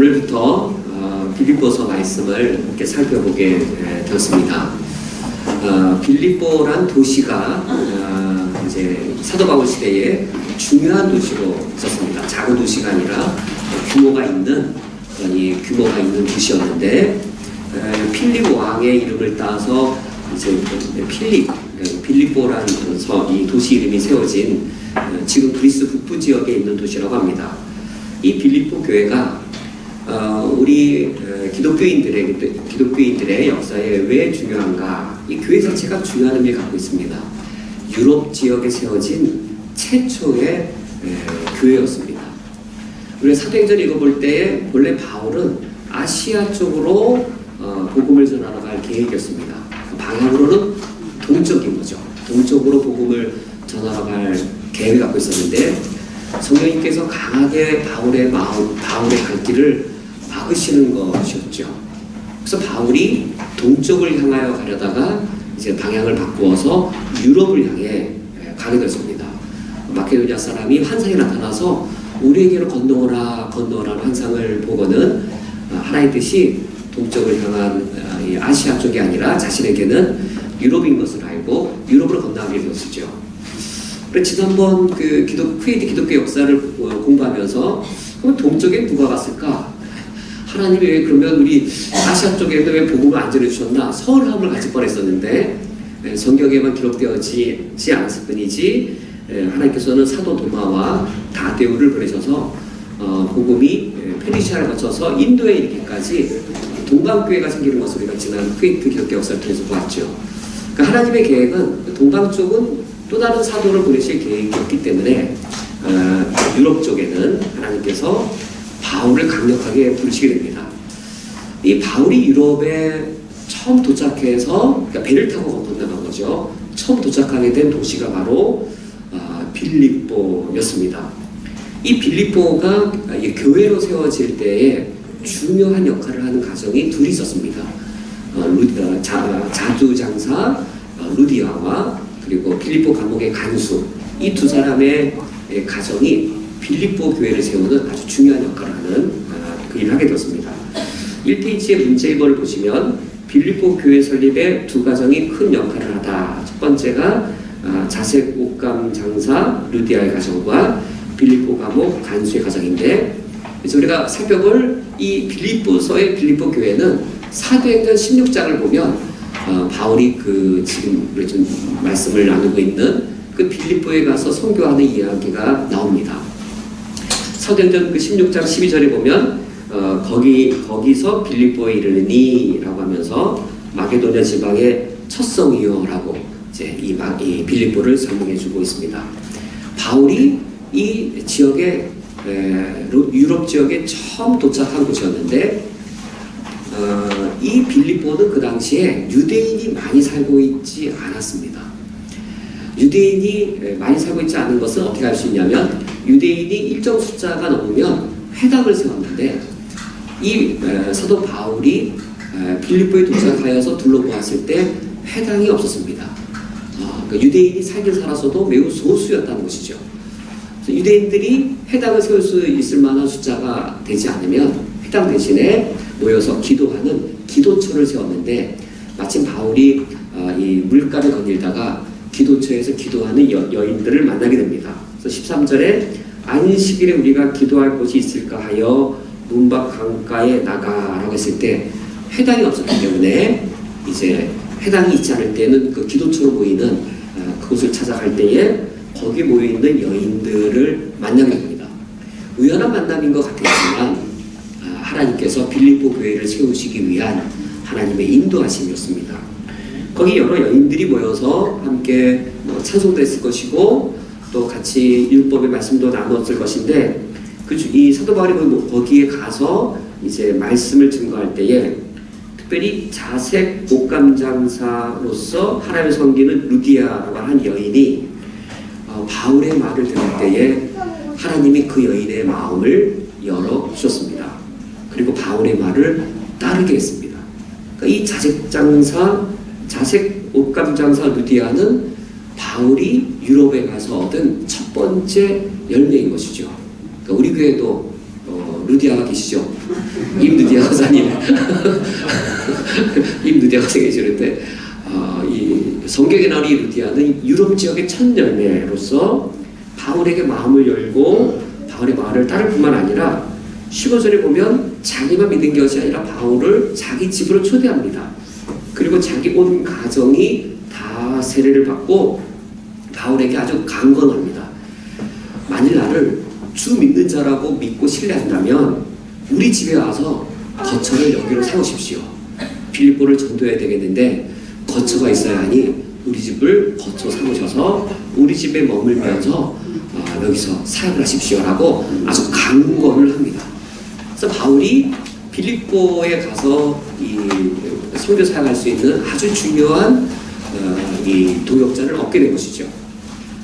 오늘부터 빌립보서 말씀을 함께 살펴보게 되었습니다. 빌립보란 도시가 이제 사도 바울 시대에 중요한 도시로 있었습니다. 작은 도시가 아니라 규모가 있는 도시였는데 필립 왕의 이름을 따서 이제 빌립보라는 이 도시 이름이 세워진 지금 그리스 북부 지역에 있는 도시라고 합니다. 이 빌립보 교회가 우리 기독교인들의 역사에 왜 중요한가? 이 교회 자체가 중요한 의미를 갖고 있습니다. 유럽 지역에 세워진 최초의 교회였습니다. 우리가 사도행전 읽어볼 때에 본래 바울은 아시아 쪽으로 복음을 전하러 갈 계획이었습니다. 방향으로는 동쪽인 거죠. 동쪽으로 복음을 전하러 갈 계획을 갖고 있었는데 성령님께서 강하게 바울의 갈 길을 막으시는 것이었죠. 그래서 바울이 동쪽을 향하여 가려다가 이제 방향을 바꾸어서 유럽을 향해 가게 됐습니다. 마케도니아 사람이 환상이 나타나서 우리에게로 건너오라는 환상을 보고는 하나의 뜻이 동쪽을 향한 아시아 쪽이 아니라 자신에게는 유럽인 것을 알고 유럽으로 건너가게 되었죠. 지난번 쿠웨이트 기독교 역사를 공부하면서 그럼 동쪽에 누가 갔을까? 하나님이 왜 그러면 우리 아시아 쪽에도 왜 복음을 안 전해주셨나? 서운함을 가질 뻔했었는데 성경에만 기록되어지 않았을 뿐이지 하나님께서는 사도 도마와 다데우를 보내셔서 복음이 페르시아를 거쳐서 인도에 이르기까지 동방교회가 생기는 것을 우리가 지난 쿠웨이트 기독교 역사를 통해서 보았죠. 그러니까 하나님의 계획은 동방 쪽은 또 다른 사도를 보내실 계획이었기 때문에 유럽 쪽에는 하나님께서 바울을 강력하게 부르시게 됩니다. 이 바울이 유럽에 처음 도착해서 그러니까 배를 타고 건너간 거죠. 처음 도착하게 된 도시가 바로 빌립보였습니다. 이 빌립보가 교회로 세워질 때에 중요한 역할을 하는 가정이 둘이 있었습니다. 자두장사 루디아와 그리고 빌립보 감옥의 간수, 이 두 사람의 가정이 빌립보 교회를 세우는 아주 중요한 역할을 하는 그 일을 하게 되었습니다. 1페이지의 문제 1번을 보시면 빌립보 교회 설립에 두 가정이 큰 역할을 하다. 첫 번째가 자색 옷감 장사 루디아의 가정과 빌립보 감옥 간수의 가정인데, 그래서 우리가 살펴볼 이 빌립보서의 빌립보 교회는 사도행전 16장을 보면 바울이 지금 우리 좀 말씀을 나누고 있는 그 빌립보에 가서 선교하는 이야기가 나옵니다. 사도행전 16장 12절에 보면 거기서 빌립보에 이르니 라고 하면서 마게도냐 지방의 첫 성이요라고 이제 이 빌립보를 설명해주고 있습니다. 바울이 이 지역에 유럽 지역에 처음 도착한 곳이었는데 이 빌립보는 그 당시에 유대인이 많이 살고 있지 않았습니다. 유대인이 많이 살고 있지 않은 것은 어떻게 알 수 있냐면 유대인이 일정 숫자가 넘으면 회당을 세웠는데 이 사도 바울이 빌립보에 도착하여서 둘러보았을 때 회당이 없었습니다. 그러니까 유대인이 살긴 살았어도 매우 소수였다는 것이죠. 유대인들이 회당을 세울 수 있을 만한 숫자가 되지 않으면 회당 대신에 모여서 기도하는 기도처를 세웠는데 마침 바울이 이 물가를 거닐다가 기도처에서 기도하는 여인들을 만나게 됩니다. 그래서 13절에 안식일에 우리가 기도할 곳이 있을까 하여 문 밖 강가에 나가라고 했을 때 회당이 없었기 때문에 이제 회당이 있지 않을 때는 그 기도처로 보이는 그곳을 찾아갈 때에 거기 모여있는 여인들을 만나게 됩니다. 우연한 만남인 것 같았지만 하나님께서 빌립보 교회를 세우시기 위한 하나님의 인도하심이었습니다. 거기 여러 여인들이 모여서 함께 찬송도 했을 것이고 또 같이 율법의 말씀도 나누었을 것인데 이 사도 바울이 거기에 가서 이제 말씀을 증거할 때에 특별히 자색 옷감 장사로서 하나님을 섬기는 루디아라고 한 여인이 바울의 말을 들을 때에 하나님이 그 여인의 마음을 열어주셨습니다. 그리고 바울의 말을 따르게 했습니다. 그러니까 이 자색 옷감 장사 루디아는 바울이 유럽에 가서 얻은 첫 번째 열매인 것이죠. 그러니까 우리 교회도 루디아가 계시죠? 임루디아 가사님. 임루디아 가사 계시는데 이 성경에 나오는 이 루디아는 유럽 지역의 첫 열매로서 바울에게 마음을 열고 바울의 말을 따를 뿐만 아니라 15절에 보면 자기만 믿은 것이 아니라 바울을 자기 집으로 초대합니다. 그리고 자기 온 가정이 다 세례를 받고 바울에게 아주 강건합니다. 만일 나를 주 믿는 자라고 믿고 신뢰한다면 우리 집에 와서 거처를 여기로 세우십시오. 빌립보를 전도해야 되겠는데 거처가 있어야 하니 우리 집을 거처 삼으셔서 우리 집에 머물면서 여기서 사역을 하십시오라고 아주 강권을 합니다. 그래서 바울이 빌립보에 가서 이 선교 사역할 수 있는 아주 중요한 이 동역자를 얻게 된 것이죠.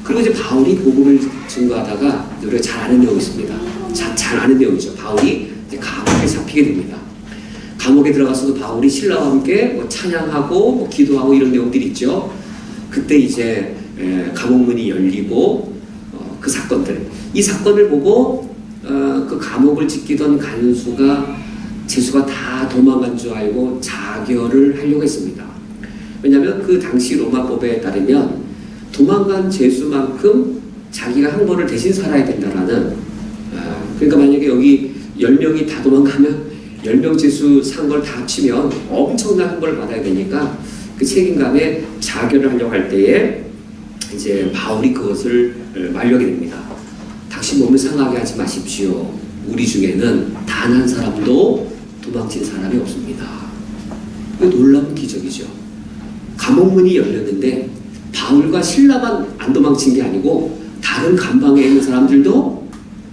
그리고 이제 바울이 복음을 증거하다가 우리가 잘 아는 내용이 있습니다. 잘 아는 내용이죠. 바울이 이제 감옥에 잡히게 됩니다. 감옥에 들어가서도 바울이 신라와 함께 뭐 찬양하고 뭐 기도하고 이런 내용들이 있죠. 그때 이제 감옥문이 열리고 그 사건들, 이 사건을 보고 그 감옥을 지키던 간수가 제수가 다 도망간 줄 알고 자결을 하려고 했습니다. 왜냐하면 그 당시 로마법에 따르면 도망간 제수만큼 자기가 한 번을 대신 살아야 된다라는 그러니까 만약에 여기 10명이 다 도망가면 10명 제수 산 걸 다 합치면 엄청난 한 벌을 받아야 되니까 그 책임감에 자결을 하려고 할 때에 이제 바울이 그것을 말려게 됩니다. 당신 몸을 상하게 하지 마십시오. 우리 중에는 단 한 사람도 도망친 사람이 없습니다. 이거 놀라운 기적이죠. 감옥문이 열렸는데 바울과 실라만 안 도망친 게 아니고 다른 감방에 있는 사람들도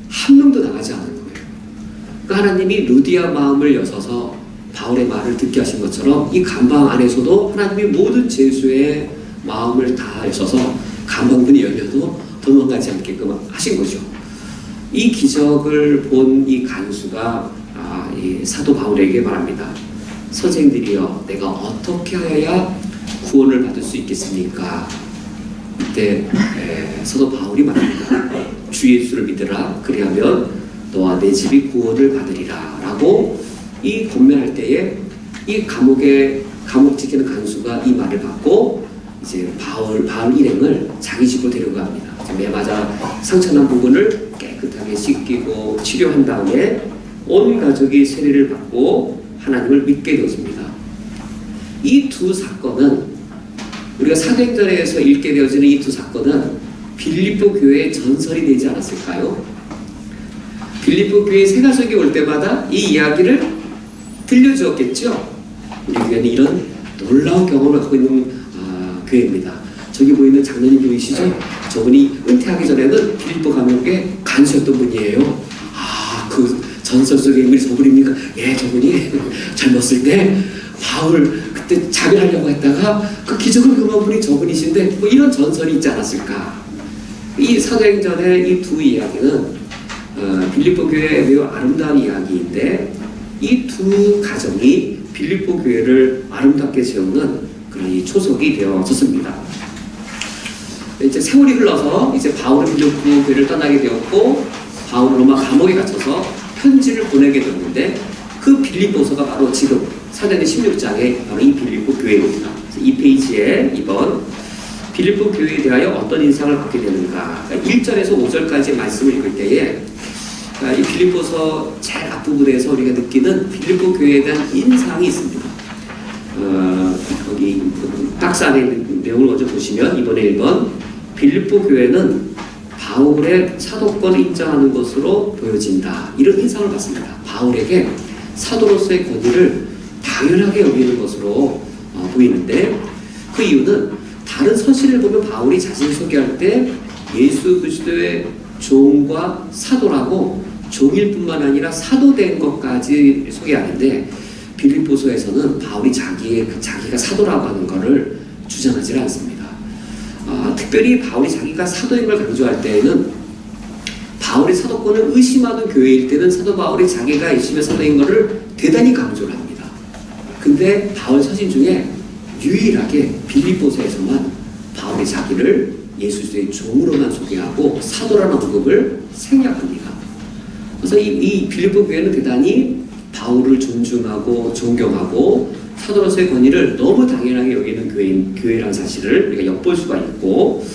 한 명도 나가지 않은 거예요. 그러니까 하나님이 루디아 마음을 여셔서 바울의 말을 듣게 하신 것처럼 이 감방 안에서도 하나님이 모든 제수의 마음을 다 여셔서 감방문이 열려도 도망가지 않게끔 하신 거죠. 이 기적을 본 이 간수가 이 사도 바울에게 말합니다. 선생들이여, 내가 어떻게 해야 구원을 받을 수 있겠습니까? 이때 사도 바울이 말합니다. 주 예수를 믿으라. 그리하면 너와 내 집이 구원을 받으리라 라고 이 권면할 때에 이 감옥 지키는 간수가 이 말을 받고 이제 바울 일행을 자기 집으로 데려갑니다. 매맞아 상처난 부분을 깨끗하게 씻기고 치료한 다음에 온 가족이 세례를 받고 하나님을 믿게 되었습니다. 이 두 사건은 우리가 사도행전에서 읽게 되어지는 이 두 사건은 빌립보 교회의 전설이 되지 않았을까요? 빌립보 교회 새가족이 올 때마다 이 이야기를 들려주었겠죠. 우리 교회는 이런 놀라운 경험을 갖고 있는 교회입니다. 저기 보이는 장로님 보이시죠? 저분이 은퇴하기 전에는 빌립보 감옥에 간수였던 분이에요. 그 전설 속의 인물이 저분입니까? 예, 저분이 젊었을 때 바울 그때 자결하려고 했다가 그 기적을 경험한 분이 저분이신데 뭐 이런 전설이 있지 않았을까? 이 사도행전의 이 두 이야기는 빌립보 교회의 매우 아름다운 이야기인데 이 두 가정이 빌립보 교회를 아름답게 세우는 그런 이 초석이 되어졌습니다. 이제 세월이 흘러서 이제 바울은 빌립보 교회를 떠나게 되었고 바울은 로마 감옥에 갇혀서 편지를 보내게 되었는데 그 빌립보서가 바로 지금 사도행전 16장에 바로 이 빌립보 교회입니다. 이 페이지에 이번 빌립보 교회에 대하여 어떤 인상을 갖게 되는가, 1절에서 5절까지 말씀을 읽을 때에 이 빌립보서 제일 앞부분에서 우리가 느끼는 빌립보 교회에 대한 인상이 있습니다. 여기 박스 안에 있는 내용을 먼저 보시면 이번에 1번 빌립보 교회는 바울의 사도권을 인정하는 것으로 보여진다. 이런 인상을 받습니다. 바울에게 사도로서의 권위를 당연하게 여기는 것으로 보이는데 그 이유는 다른 서신을 보면 바울이 자신을 소개할 때 예수 그리스도의 종과 사도라고 종일 뿐만 아니라 사도된 것까지 소개하는데 빌립보서에서는 바울이 자기가 사도라고 하는 것을 주장하지 않습니다. 특별히 바울이 자기가 사도인 걸 강조할 때에는 바울의 사도권을 의심하는 교회일 때는 사도 바울이 자기가 예수님의 사도인 것을 대단히 강조를 합니다. 근데 바울 서신 중에 유일하게 빌립보서에서만 바울이 자기를 예수의 종으로만 소개하고 사도라는 언급을 생략합니다. 그래서 이 빌립보 교회는 대단히 바울을 존중하고 존경하고 사도로서의 권위를 너무 당연하게 여기는 교회라는 사실을 우리가 엿볼 수가 있고,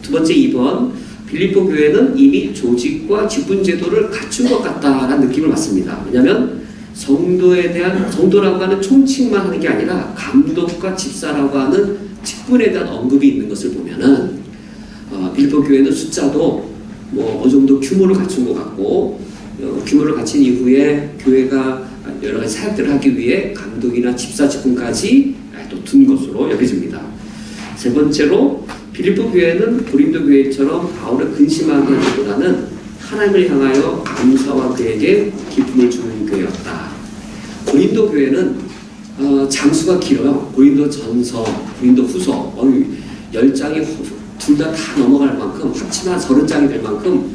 두 번째 2번, 빌립보 교회는 이미 조직과 직분 제도를 갖춘 것 같다라는 느낌을 받습니다. 왜냐하면 성도라고 하는 총칭만 하는 게 아니라 감독과 집사라고 하는 직분에 대한 언급이 있는 것을 보면은 빌립보 교회는 숫자도 어느 정도 규모를 갖춘 것 같고, 규모를 갖춘 이후에 교회가 여러 가지 사역들을 하기 위해 감독이나 집사 직분까지 또 둔 것으로 여겨집니다. 세 번째로, 빌립보 교회는 고린도 교회처럼 바울을 근심하기보다는 하나님을 향하여 감사와 그에게 기쁨을 주는 교회였다. 고린도 교회는 장수가 길어요. 고린도 전서, 고린도 후서 10장이 둘 다 넘어갈 만큼, 합치면 30장이 될 만큼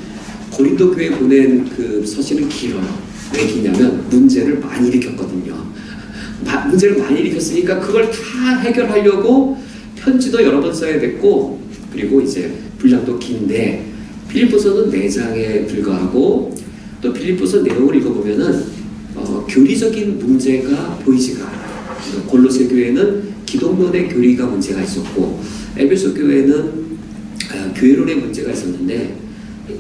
고린도 교회 보낸 그 서신은 길어요. 왜 기냐면 문제를 많이 일으켰거든요. 문제를 많이 일으켰으니까 그걸 다 해결하려고 편지도 여러 번 써야 됐고, 그리고 이제 분량도 긴데, 빌립보서는 4장에 불과하고, 또 빌립보서 내용을 읽어보면은 교리적인 문제가 보이지가 않아요. 골로새 교회는 기독론의 교리가 문제가 있었고, 에베소 교회는 교회론의 문제가 있었는데,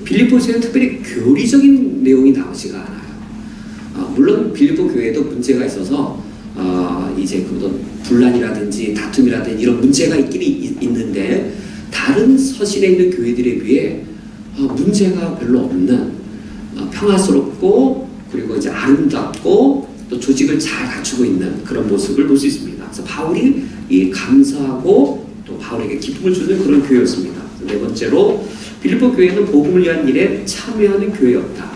빌립보서에는 특별히 교리적인 내용이 나오지가 않아요. 물론 빌립보 교회도 문제가 있어서 이제 그런 분란이라든지 다툼이라든지 이런 문제가 있는데, 다른 서신에 있는 교회들에 비해 문제가 별로 없는 평화스럽고, 그리고 이제 아름답고 또 조직을 잘 갖추고 있는 그런 모습을 볼 수 있습니다. 그래서 바울이 이 감사하고 또 바울에게 기쁨을 주는 그런 교회였습니다. 네 번째로, 빌립보 교회는 복음을 위한 일에 참여하는 교회였다.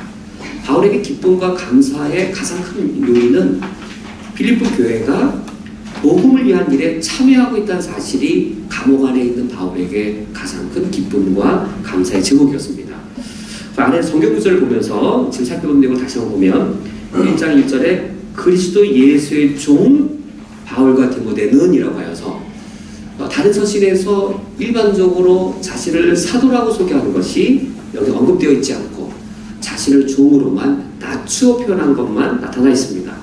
바울에게 기쁨과 감사의 가장 큰 요인은 빌립보 교회가 복음을 위한 일에 참여하고 있다는 사실이 감옥 안에 있는 바울에게 가장 큰 기쁨과 감사의 제목이었습니다. 그 안에 성경 구절을 보면서 지금 살펴본 내용을 다시 한번 보면 1장 1절에 그리스도 예수의 종 바울과 디모데는 이라고 하여서, 다른 서신에서 일반적으로 자신을 사도라고 소개하는 것이 여기 언급되어 있지 않고 자신을 종으로만 낮추어 표현한 것만 나타나 있습니다.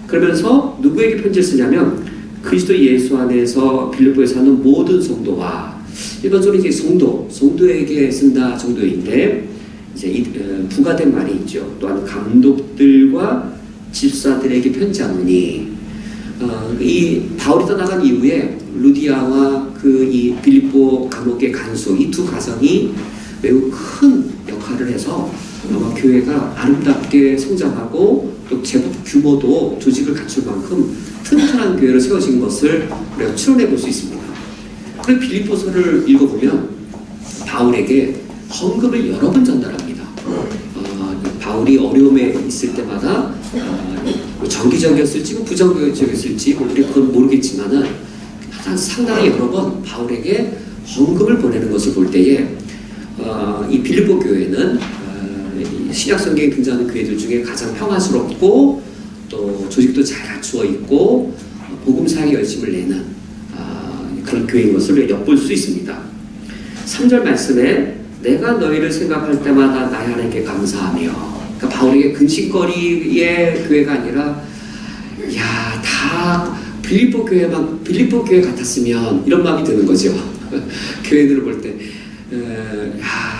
그러면서 누구에게 편지를 쓰냐면 그리스도 예수 안에서 빌립보에 사는 모든 성도와, 일반적으로 이제 성도에게 쓴다 정도인데, 이제 부가된 말이 있죠. 또한 감독들과 집사들에게 편지하노니, 이 바울이 떠나간 이후에 루디아와 이 빌립보 감옥의 간수, 이 두 가정이 매우 큰 역할을 해서 아마 교회가 아름답게 성장하고 또 제법 규모도 조직을 갖출 만큼 튼튼한 교회로 세워진 것을 우리가 추론해 볼 수 있습니다. 그리고 빌립보서를 읽어보면 바울에게 헌금을 여러 번 전달합니다. 바울이 어려움에 있을 때마다 정기적이었을지 부정기적이었을지 우리 그건 모르겠지만은 상당히 여러 번 바울에게 헌금을 보내는 것을 볼 때에 이 빌립보 교회는 신약 성경에 등장하는 교회들 중에 가장 평화스럽고 또 조직도 잘 갖추어 있고 복음 사역에 열심을 내는 그런 교회인 것을 엿볼 수 있습니다. 3절 말씀에 내가 너희를 생각할 때마다 나의 하나님께 감사하며, 그러니까 바울에게 근심거리의 교회가 아니라 다 빌립보 교회 같았으면 이런 마음이 드는 거죠. 교회들을 볼 때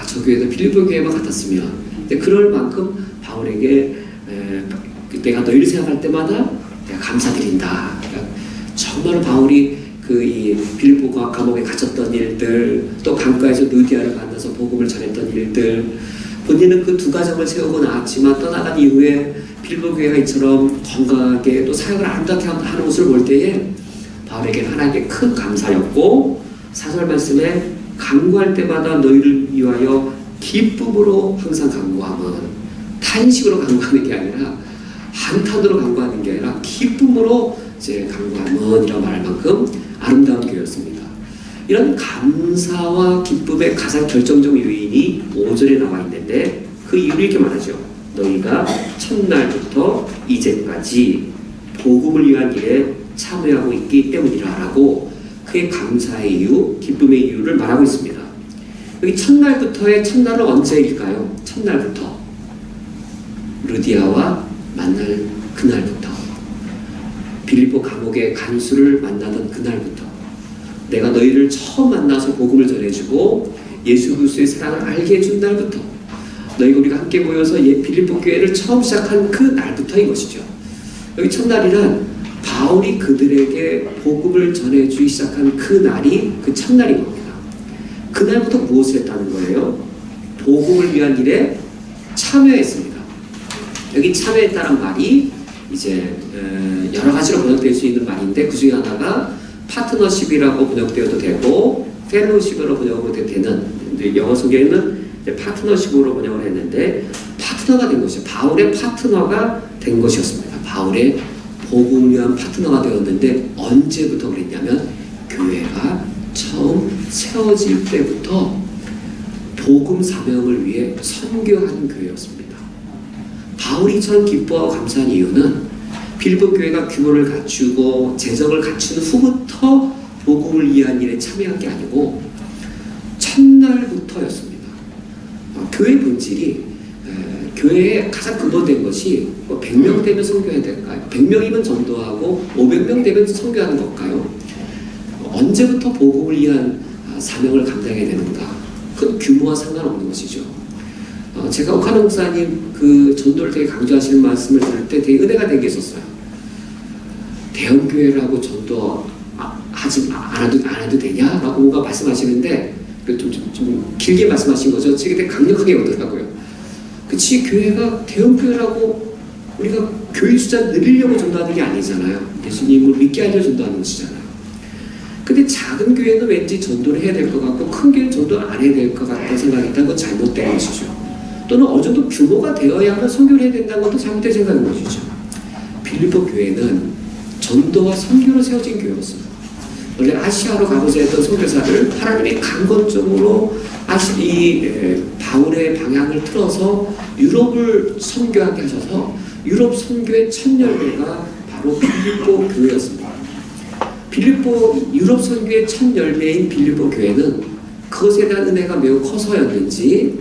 저 교회도 빌립보 교회만 같았으면. 근데 그럴 만큼 바울에게 내가 너희를 생각할 때마다 내가 감사드린다. 그러니까 정말 바울이 이 빌립보가 감옥에 갇혔던 일들, 또 강가에서 루디아를 만나서 복음을 전했던 일들, 본인은 그 두 가정을 세우고 나왔지만 떠나간 이후에 빌립보 교회가 이처럼 건강하게 또 사역을 아름답게 하는 모습을 볼 때에 바울에게는 하나님께 큰 감사였고, 4절 말씀에 간구할 때마다 너희를 위하여 기쁨으로 항상 간구함은, 탄식으로 간구하는 게 아니라 한탄으로 간구하는 게 아니라 기쁨으로 이제 간구함은 이라고 말할 만큼 아름다운 교회였습니다. 이런 감사와 기쁨의 가장 결정적 요인이 5절에 나와 있는데, 그 이유를 이렇게 말하죠. 너희가 첫날부터 이제까지 복음을 위한 일에 참여하고 있기 때문이라 라고 그의 감사의 이유, 기쁨의 이유를 말하고 있습니다. 여기 첫날부터의 첫날은 언제일까요? 첫날부터 루디아와 만날 그날부터, 빌립보 감옥의 간수를 만나던 그날부터, 내가 너희를 처음 만나서 복음을 전해주고 예수 그리스도의 사랑을 알게 해준 날부터, 너희가 우리가 함께 모여서 빌립보 교회를 처음 시작한 그 날부터인 것이죠. 여기 첫날이란 바울이 그들에게 복음을 전해주기 시작한 그 날이 그 첫날인 겁니다. 그날부터 무엇을 했다는 거예요? 복음을 위한 일에 참여했습니다. 여기 참여했다는 말이 이제 여러 가지로 번역될 수 있는 말인데, 그 중에 하나가 파트너십이라고 번역되어도 되고 펠로우십으로 번역도 되는, 영어 성경에는 파트너십으로 번역을 했는데 파트너가 된 것이죠. 바울의 파트너가 된 것이었습니다. 바울의 복음을 위한 파트너가 되었는데 언제부터 그랬냐면 교회가 처음 세워질 때부터 복음 사명을 위해 선교하는 교회였습니다. 바울이 참 기뻐하고 감사한 이유는 빌립보 교회가 규모를 갖추고 재정을 갖춘 후부터 복음을 위한 일에 참여한 게 아니고 첫날부터였습니다. 교회 본질이 교회의 가장 근본된 것이 100명 되면 선교해야 될까요? 100명이면 전도하고 500명 되면 선교하는 걸까요? 언제부터 복음을 위한 사명을 감당해야 되는가? 그 규모와 상관없는 것이죠. 제가 옥하는 목사님 그 전도를 되게 강조하시는 말씀을 들을 때 되게 은혜가 된 게 있었어요. 대형 교회라고 전도 안 해도 되냐라고 뭔가 말씀하시는데 좀 길게 말씀하신 거죠. 되게 강력하게 오더라고요. 그치, 교회가 대형 교회라고 우리가 교인 숫자 늘리려고 전도하는 게 아니잖아요. 예수님을 믿게 하려 전도하는 것이잖아요. 근데 작은 교회는 왠지 전도를 해야 될 것 같고 큰 교회는 전도를 안 해야 될 것 같다는 생각이 있다는 건 잘못된 것이죠. 또는 어느 정도 규모가 되어야만 선교를 해야 된다는 것도 잘못된 생각인 것이죠. 빌립보 교회는 전도와 선교로 세워진 교회였어요. 원래 아시아로 가고자 했던 선교사를 하나님이 강건적으로 바울의 방향을 틀어서 유럽을 선교하게 하셔서 유럽 선교의 첫 열매가 바로 빌립보 교회였습니다. 유럽 선교의 첫 열매인 빌립보 교회는 그것에 대한 은혜가 매우 커서였는지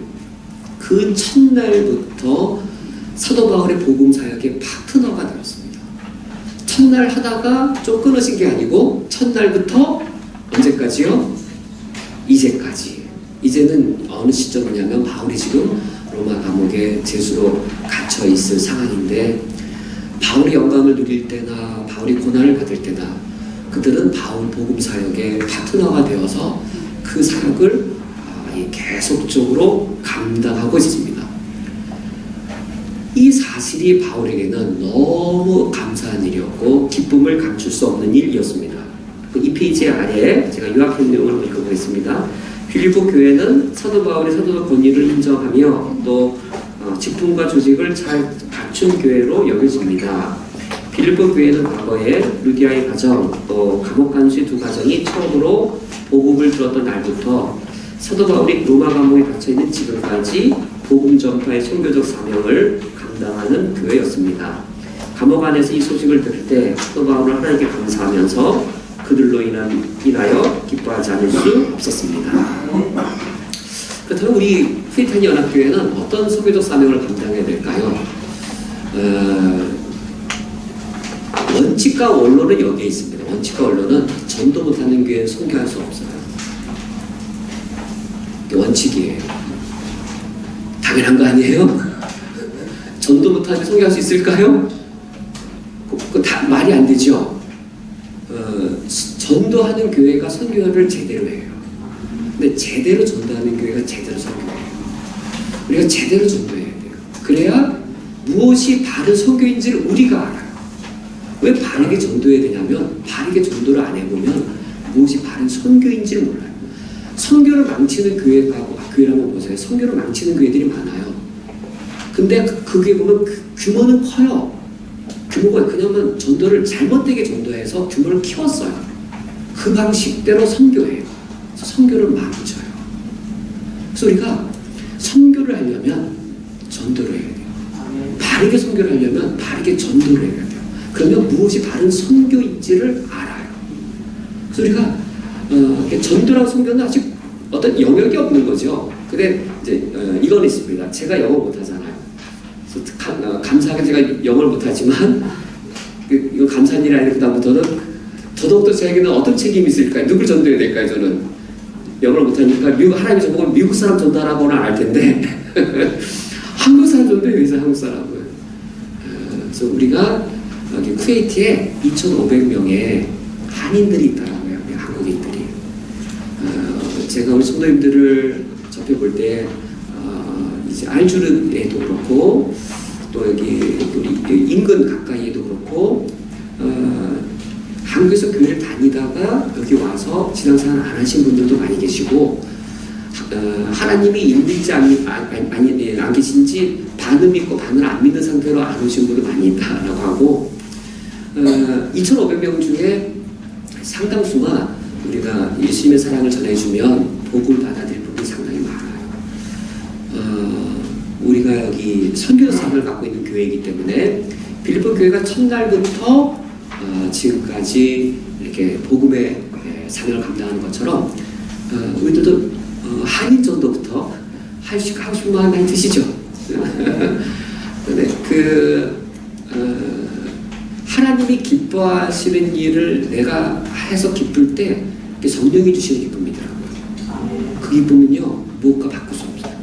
그 첫날부터 사도 바울의 복음 사역의 파트너가 되었습니다. 첫날 하다가 좀 끊어진 게 아니고 첫날부터 언제까지요? 이제까지. 이제는 어느 시점이냐면 바울이 지금 로마 감옥에 죄수로 갇혀 있을 상황인데, 바울이 영광을 누릴 때나 바울이 고난을 받을 때나 그들은 바울 복음 사역의 파트너가 되어서 그 사역을 계속적으로 감당하고 있습니다. 이 사실이 바울에게는 너무 감사한 일이었고 기쁨을 감출 수 없는 일이었습니다. 이 페이지 아래에 제가 요약한 내용을 읽어보겠습니다. 빌립보 교회는 사도 바울의 사도적 권위를 인정하며 또 직분과 조직을 잘 갖춘 교회로 여겨집니다. 빌립보 교회는 과거에 루디아의 가정, 또 감옥 간수의 두 가정이 처음으로 복음을 들었던 날부터 사도 바울이 로마 감옥에 갇혀있는 지금까지 복음 전파의 선교적 사명을 감당하는 교회였습니다. 감옥 안에서 이 소식을 들을 때 사도 바울은 하나님께 감사하면서 그들로 인하여 기뻐하지 않을 수 없었습니다. 그렇다면 우리 프리타니 연합교회는 어떤 선교적 사명을 감당해야 될까요? 원칙과 원론은 여기에 있습니다. 원칙과 원론은 전도 못하는 교회는 선교할 수 없어요. 원칙이에요. 당연한 거 아니에요? 전도 못하게 선교할 수 있을까요? 말이 안 되죠. 전도하는 교회가 선교를 제대로 해요. 근데 제대로 전도하는 교회가 제대로 선교해요. 우리가 제대로 전도해야 돼요. 그래야 무엇이 바른 선교인지를 우리가 알아요. 왜 바르게 전도해야 되냐면 바르게 전도를 안 해보면 무엇이 바른 선교인지를 몰라요. 선교를 망치는 교회라고 보세요. 선교를 망치는 교회들이 많아요. 근데 그게 보면 규모는 커요. 규모가 그냐면 전도를 잘못되게 전도해서 규모를 키웠어요. 그 방식대로 선교해요. 그래서 선교를 망쳐요. 그래서 우리가 선교를 하려면 전도를 해야 돼요. 바르게 선교를 하려면 바르게 전도를 해야 돼요. 그러면 무엇이 바른 선교인지를 알아요. 그래서 우리가 전도랑 선교는 아직 어떤 영역이 없는 거죠. 근데 이제 이건 있습니다. 제가 영어 못하잖아요. 감사하게 제가 영어를 못하지만 이거 감사한 일이 아니라 그다음부터는 더더욱더 저에게는 어떤 책임이 있을까요? 누굴 전도해야 될까요? 저는 영어를 못하니까 하나님이 저보고 미국 사람 전도하라고는 안 할 텐데 한국 사람 전도해야죠. 한국 사람은. 그래서 우리가 여기 쿠웨이트에 2,500명의 한인들이 있더라고요. 한국인들이. 제가 우리 성도님들을 접해볼 때 이제 알주르에도 그렇고 또 여기 우리 인근 가까이에도 그렇고 한국에서 교회를 다니다가 여기 와서 신앙생활 안 하신 분들도 많이 계시고 하나님이 있는지 안 계신지 반은 믿고 반은 안 믿는 상태로 안 오신 분도 많이 있다라고 하고 2,500명 중에 상당수가 우리가 예수님의 사랑을 전해주면 복을 받아들일 분이 상당히 많아요. 우리가 여기 선교사를 갖고 있는 교회이기 때문에 빌립보 교회가 첫날부터 지금까지 이렇게 복음의 사명을 감당하는 것처럼 우리들도 한인 전도부터 하고 싶은 마음 많이 드시죠? 네, 하나님이 기뻐하시는 일을 내가 해서 기쁠 때 성령이 주시는 기쁨이더라고요. 그 기쁨은요 무엇과 바꿀 수 없어요.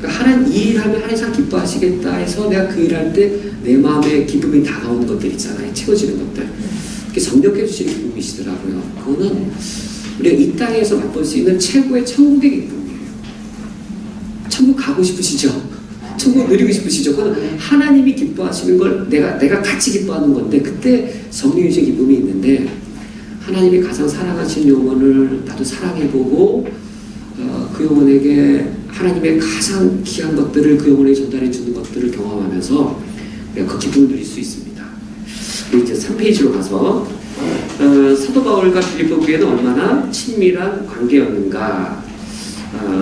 그러니까 이 일하면 하나님 기뻐하시겠다 해서 내가 그 일할 때 내 마음에 기쁨이 다가오는 것들 있잖아요. 채워지는 것들. 그게 성령께 주시는 기쁨이시더라고요. 그거는 우리가 이 땅에서 맛볼 수 있는 최고의 천국의 기쁨이에요. 천국 가고 싶으시죠? 천국 누리고 싶으시죠? 그건 하나님이 기뻐하시는 걸 내가 같이 기뻐하는 건데 그때 성령이 주신 기쁨이 있는데 하나님이 가장 사랑하시는 영혼을 나도 사랑해보고 그 영혼에게 하나님의 가장 귀한 것들을 그 영혼에게 전달해 주는 것들을 경험하면서 그 기쁨을 누릴 수 있습니다. 이제 3페이지로 가서 사도 바울과 빌립보 교회는 얼마나 친밀한 관계였는가.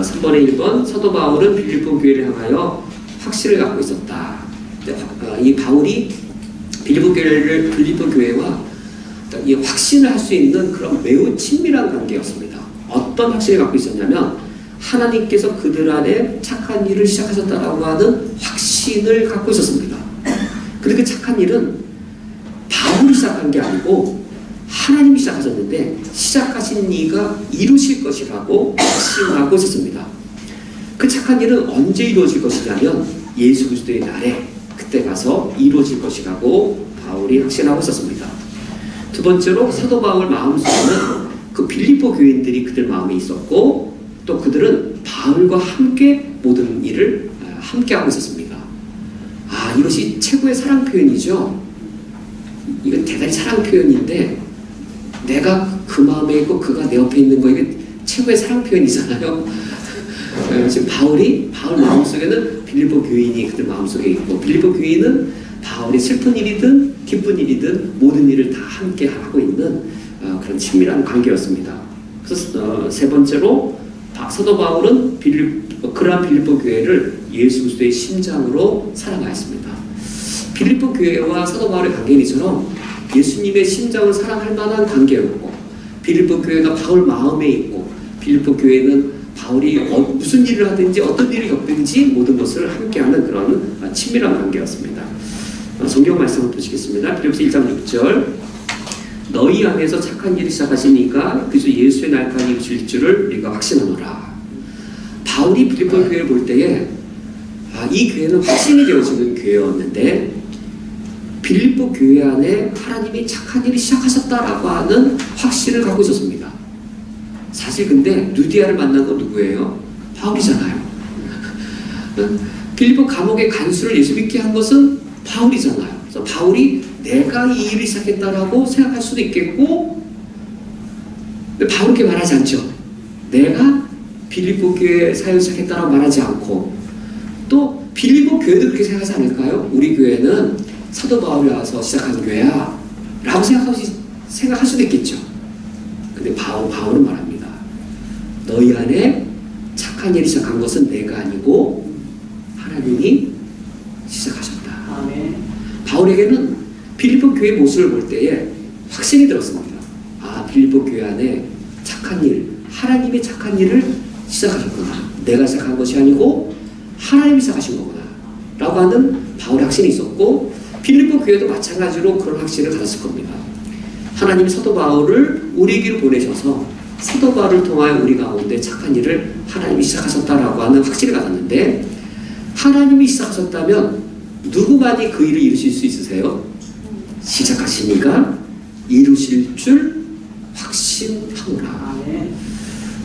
3번에 1번 사도 바울은 빌립보 교회를 향하여 확신을 갖고 있었다. 이 바울이 빌립보 교회와 이 확신을 할 수 있는 그런 매우 친밀한 관계였습니다. 어떤 확신을 갖고 있었냐면 하나님께서 그들 안에 착한 일을 시작하셨다라고 하는 확신을 갖고 있었습니다. 그런데 그 착한 일은 바울이 시작한 게 아니고 하나님이 시작하셨는데 시작하신 이가 이루실 것이라고 확신하고 있었습니다. 그 착한 일은 언제 이루어질 것이냐면 예수 그리스도의 날에 그때 가서 이루어질 것이라고 바울이 확신하고 있었습니다. 두 번째로 사도 바울 마음속에는 그 빌립보 교인들이 그들 마음에 있었고 또 그들은 바울과 함께 모든 일을 함께 하고 있었습니다. 이것이 최고의 사랑 표현이죠. 이건 대단히 사랑 표현인데 내가 그 마음에 있고 그가 내 옆에 있는 거 이게 최고의 사랑 표현이잖아요. 지금 바울 마음속에는 빌립보 교인이 그들 마음속에 있고 빌립보 교인은 바울이 슬픈 일이든 기쁜 일이든 모든 일을 다 함께 하고 있는 그런 친밀한 관계였습니다. 그래서 세 번째로 사도 바울은 그러한 빌립보 교회를 예수 그리스도의 심장으로 사랑하였습니다. 빌립보 교회와 사도 바울의 관계는 이처럼 예수님의 심장을 사랑할 만한 관계였고 빌립보 교회가 바울 마음에 있고 빌립보 교회는 바울이 무슨 일을 하든지 어떤 일을 겪든지 모든 것을 함께하는 그런 친밀한 관계였습니다. 성경 말씀을 보시겠습니다. 빌립보서 1장 6절 너희 안에서 착한 일을 시작하시니까 그저 예수의 날까지 이루실 줄을 우리가 확신하노라. 바울이 빌립보 교회를 볼 때에 이 교회는 확신이 되어지는 교회였는데 빌립보 교회 안에 하나님이 착한 일을 시작하셨다라고 하는 확신을 갖고 있었습니다. 사실 근데 루디아를 만난 건 누구예요? 바울이잖아요. 빌립보 감옥의 간수를 예수 믿게 한 것은 바울이잖아요. 그래서 바울이 내가 이 일을 시작했다라고 생각할 수도 있겠고 근데 바울은 그렇게 말하지 않죠. 내가 빌립보 교회 사역을 시작했다라고 말하지 않고 또 빌립보 교회도 그렇게 생각하지 않을까요? 우리 교회는 사도 바울이 와서 시작한 교회야 라고 생각할 수도 있겠죠. 근데 바울은 말합니다. 너희 안에 착한 일이 시작한 것은 내가 아니고 하나님이 시작하셨다. 아멘. 바울에게는 빌립보 교회 모습을 볼 때에 확신이 들었습니다. 빌립보 교회 안에 착한 일, 하나님이 착한 일을 시작하셨구나. 내가 시작한 것이 아니고 하나님이 시작하신 거구나. 라고 하는 바울의 확신이 있었고, 빌립보 교회도 마찬가지로 그런 확신을 가졌을 겁니다. 하나님이 사도 바울을 우리에게로 보내셔서 사도 바울을 통하여 우리 가운데 착한 일을 하나님이 시작하셨다라고 하는 확신을 가졌는데, 하나님이 시작하셨다면 누구만이 그 일을 이루실 수 있으세요? 시작하신 이가 이루실 줄 확신하노라.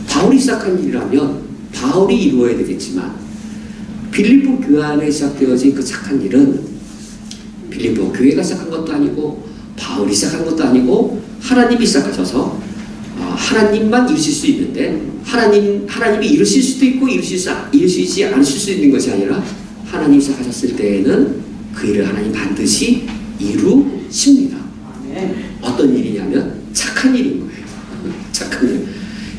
바울이 시작한 일이라면 바울이 이루어야 되겠지만, 빌립보 교회 안에 시작되어진 그 착한 일은 빌립보 교회가 시작한 것도 아니고 바울이 시작한 것도 아니고 하나님이 시작하셔서 하나님만 이루실 수 있는데, 하나님이 이루실 수도 있고 이루시지 않으실 수 있는 것이 아니라 하나님이 시작하셨을 때에는 그 일을 하나님 반드시 이루십니다. 어떤 일이냐면 착한 일인 거예요. 착한 일.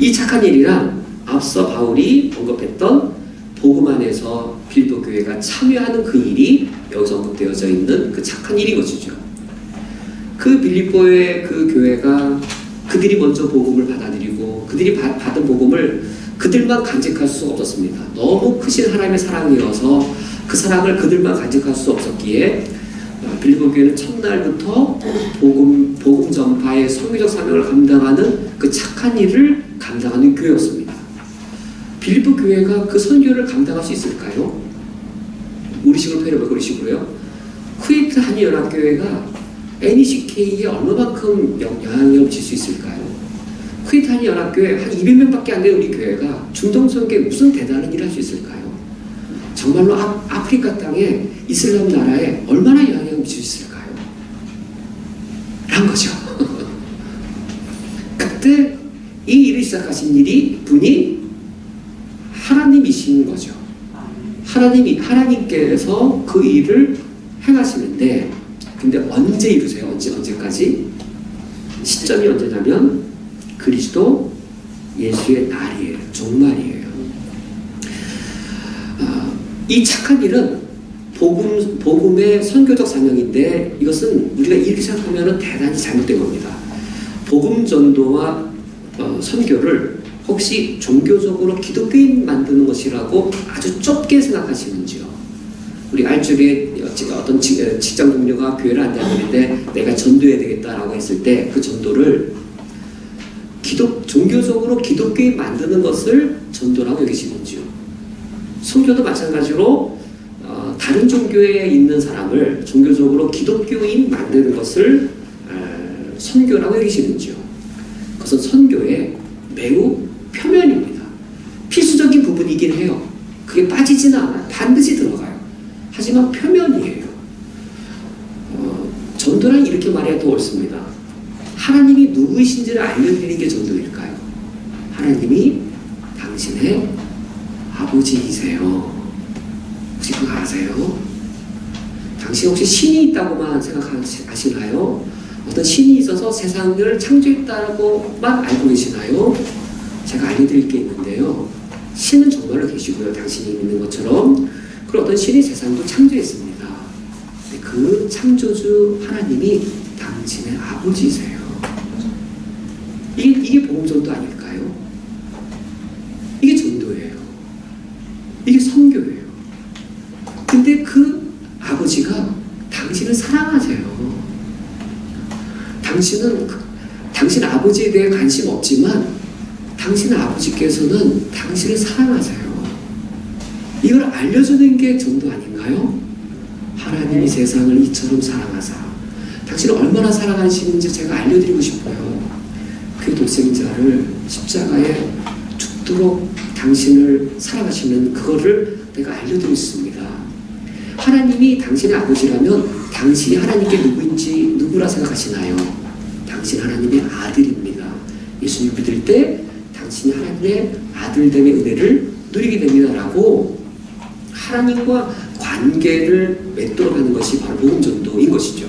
이 착한 일이란 앞서 바울이 언급했던 복음 안에서 빌립보 교회가 참여하는 그 일이 여기서 언급되어져 있는 그 착한 일인 것이죠. 그 빌립보의 그 교회가 그들이 먼저 복음을 받아들이고 그들이 받은 복음을 그들만 간직할 수 없었습니다. 너무 크신 하나님의 사랑이어서 그 사랑을 그들만 간직할 수 없었기에 빌립보 교회는 첫날부터 복음 전파의 선교적 사명을 감당하는 그 착한 일을 감당하는 교회였습니다. 빌립보 교회가 그 선교를 감당할 수 있을까요? 우리식으로 표현해볼까요? 우리식으로요. 쿠웨이트 한인연합교회가 NECK에 얼마만큼 영향을 미칠 수 있을까요? 쿠웨이트 한인연합교회 한 200명밖에 안 되는 우리 교회가 중동 선교에 무슨 대단한 일을 할 수 있을까요? 정말로 아프리카 땅에 이슬람 나라에 얼마나 영향을 미칠 수 있을까요? 라는 거죠. 그때 이 일을 시작하신 분이 하나님이신 거죠. 하나님께서 그 일을 행하시는데, 근데 언제 이루세요? 언제까지? 시점이 언제냐면 그리스도 예수의 날이에요. 종말이에요. 이 착한 일은 복음의 선교적 사명인데, 이것은 우리가 이렇게 생각하면 대단히 잘못된 겁니다. 복음 전도와 선교를 혹시 종교적으로 기독교인 만드는 것이라고 아주 좁게 생각하시는지요? 우리 알쪽에 어떤 직장 동료가 교회를 안 다니는데 내가 전도해야 되겠다라고 했을 때 그 전도를 종교적으로 기독교인 만드는 것을 전도라고 여기시는지요? 선교도 마찬가지로 다른 종교에 있는 사람을 종교적으로 기독교인 만드는 것을 선교라고 여기시는지요? 그것은 선교의 매우 표면입니다. 필수적인 부분이긴 해요. 그게 빠지지는 않아요. 반드시 들어가요. 하지만 표면이에요. 전도란 이렇게 말해야 더 옳습니다. 하나님이 누구이신지를 알려드리는 게 전도일까요? 하나님이 당신의 아버지이세요. 혹시 그거 아세요? 당신 혹시 신이 있다고만 생각하시나요? 어떤 신이 있어서 세상을 창조했다고만 알고 계시나요? 제가 알려드릴 게 있는데요. 신은 정말로 계시고요. 당신이 믿는 것처럼. 그리고 어떤 신이 세상도 창조했습니다. 그 창조주 하나님이 당신의 아버지세요. 이게 복음전도 아닐까요? 이게 전도예요. 이게 선교예요. 근데 그 아버지가 당신을 사랑하세요. 당신 아버지에 대해 관심 없지만 당신 아버지께서는 당신을 사랑하세요. 이걸 알려주는 게 전도 아닌가요? 하나님이 세상을 이처럼 사랑하사 당신을 얼마나 사랑하시는지 제가 알려드리고 싶어요. 그 독생자를 십자가에 죽도록 당신을 사랑하시는 그거를 내가 알려드리고 싶습니다. 하나님이 당신의 아버지라면 당신이 하나님께 누구라 생각하시나요? 당신 하나님의 아들입니다. 예수님 믿을 때 당신이 하나님의 아들됨의 은혜를 누리게 됩니다라고 하나님과 관계를 맺도록 하는 것이 바로 복음전도인 것이죠.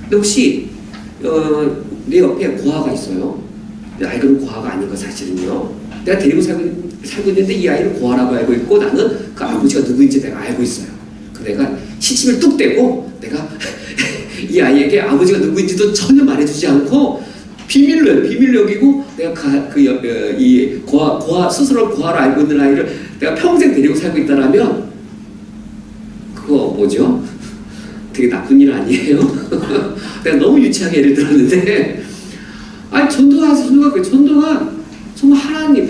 근데 혹시 내 옆에 고아가 있어요. 아이는 고아가 아닌 거 사실은요. 내가 데리고 살고 있는데 이 아이를 고아라고 알고 있고 나는 그 아버지가 누구인지 내가 알고 있어요. 내가 시침을 뚝 떼고 내가 이 아이에게 아버지가 누구인지도 전혀 말해주지 않고 비밀로 여기고 내가 이 고아 스스로 고아로 알고 있는 아이를 내가 평생 데리고 살고 있다라면 그 거 뭐죠? 되게 나쁜 일 아니에요? 내가 너무 유치하게 예를 들었는데, 아니 전도가 정말 하나님,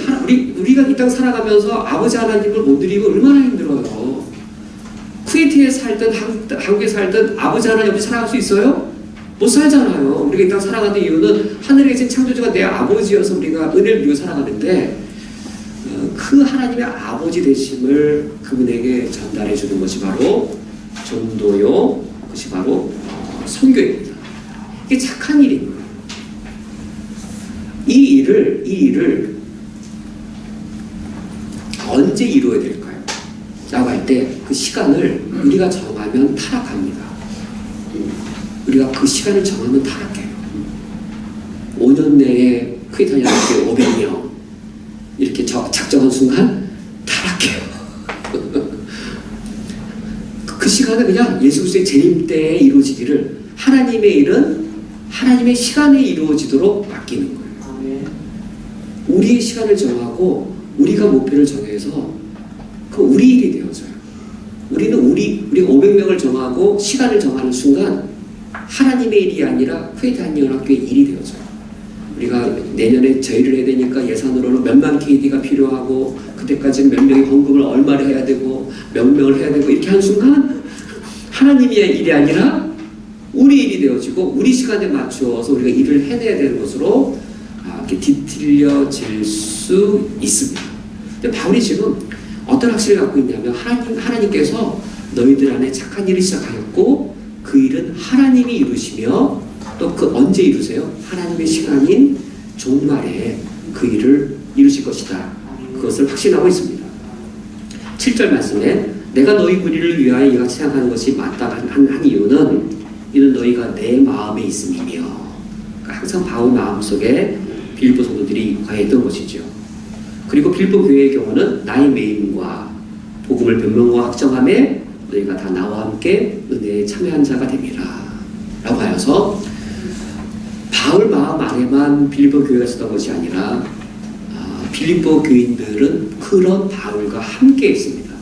우리가 이 땅 살아가면서 아버지 하나님을 못 누리고 얼마나 힘들어요. 쿠웨이트에 살든 한국에 살든 아버지 하나님 없이 살아갈 수 있어요? 못 살잖아요. 우리가 이 땅 살아가는 이유는 하늘에 계신 창조주가 내 아버지여서 우리가 은혜를 누리고 살아가는데, 그 하나님의 아버지 되심을 그분에게 전달해 주는 것이 바로 전도요, 그것이 바로 선교입니다. 이게 착한 일인 거예요. 이 일을 언제 이루어야 될까요? 라고 할 때 그 시간을 우리가 정하면 타락합니다. 우리가 그 시간을 정하면 타락해요. 5년 내에 크리스찬 연합교회 500명 이렇게 작정한 순간 타락해요. 그 시간은 그냥 예수 그리스도의 재림 때에 이루어지기를, 하나님의 일은 하나님의 시간에 이루어지도록 맡기는 거예요. 우리의 시간을 정하고 우리가 목표를 정해서 그 우리 일이 되어져요. 우리가 500명을 정하고 시간을 정하는 순간 하나님의 일이 아니라 쿠웨이트 한인연합교회의 일이 되어져요. 우리가 내년에 저희를 해야 되니까 예산으로는 몇만 KD가 필요하고, 그때까지는 몇 명이 헌금을 얼마를 해야 되고 몇 명을 해야 되고, 이렇게 한 순간 하나님의 일이 아니라 우리 일이 되어지고 우리 시간에 맞추어서 우리가 일을 해내야 되는 것으로 이렇게 뒤틀려질 수 있습니다. 근데 바울이 지금 어떤 확신을 갖고 있냐면, 하나님께서 너희들 안에 착한 일을 시작하였고 그 일은 하나님이 이루시며, 또 그 언제 이루세요? 하나님의 시간인 종말에 그 일을 이루실 것이다. 그것을 확신하고 있습니다. 7절 말씀에 내가 너희 무리를 위하여 이같이 생각하는 것이 맞다 한 이유는 이는 너희가 내 마음에 있음이며, 그러니까 항상 바울 마음속에 빌립보 성도들이 거했던 것이죠. 그리고 빌립보 교회의 경우는 나의 매임과 복음을 변명과 확정함에 너희가 다 나와 함께 은혜에 참여한 자가 되리라 라고 하여서, 바울 마음 안에만 빌립보 교회가 있었던 것이 아니라 빌립보 교인들은 그런 바울과 함께 있습니다.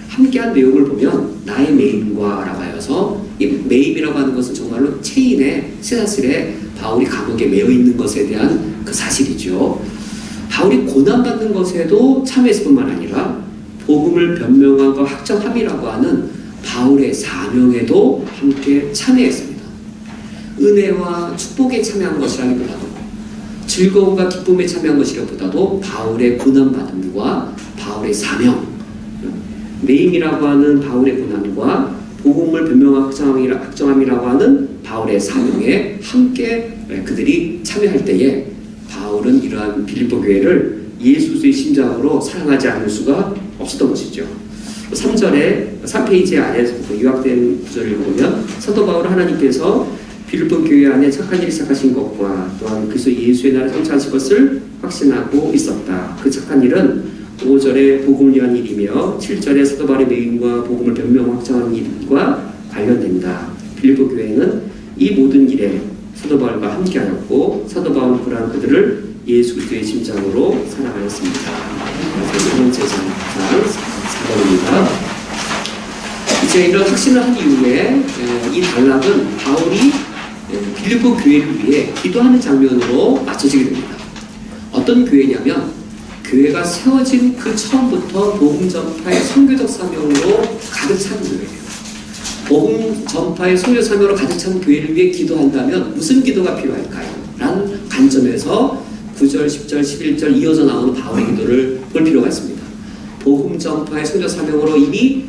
함께한 내용을 보면 나의 매임과 라고 하여서, 이 매임이라고 하는 것은 정말로 체인에, 쇠사슬에 바울이 감옥에 매여 있는 것에 대한 그 사실이죠. 바울이 고난받는 것에도 참여했을 뿐만 아니라 복음을 변명함과 확정함이라고 하는 바울의 사명에도 함께 참여했습니다. 은혜와 축복에 참여한 것이라기보다도, 즐거움과 기쁨에 참여한 것이라기보다도 바울의 고난받음과 바울의 사명, 매임이라고 하는 바울의 고난과 복음을 변명하고 확정함이라고 하는 바울의 사명에 함께 그들이 참여할 때에 바울은 이러한 빌립보 교회를 예수 그리스도의 심장으로 사랑하지 않을 수가 없었던 것이죠. 3페이지 안에 요약된 구절을 보면, 사도 바울 하나님께서 빌립보 교회 안에 착한 일을 시작하신 것과 또한 그리스도 예수의 나라를 성취하실 것을 확신하고 있었다. 그 착한 일은 5절에 복음을 위한 일이며 7절에 사도 바울의 매임과 복음을 변명 확정하는 일과 관련된다. 빌립보 교회는 이 모든 일에 사도 바울과 함께하였고, 사도 바울은 그러한 그들을 예수 그리스도의 심장으로 사랑하였습니다. 그래서 두 번째 장 4번입니다. 이제 이런 확신을 한 이후에 이 단락은 바울이 빌립보 교회를 위해 기도하는 장면으로 맞춰지게 됩니다. 어떤 교회냐면, 교회가 세워진 그 처음부터 복음 전파의 선교적 사명으로 가득 찬 교회예요. 복음 전파의 선교 사명으로 가득 찬 교회를 위해 기도한다면 무슨 기도가 필요할까요? 라는 관점에서 9절, 10절, 11절 이어져 나오는 바울의 기도를 볼 필요가 있습니다. 복음 전파의 선교 사명으로 이미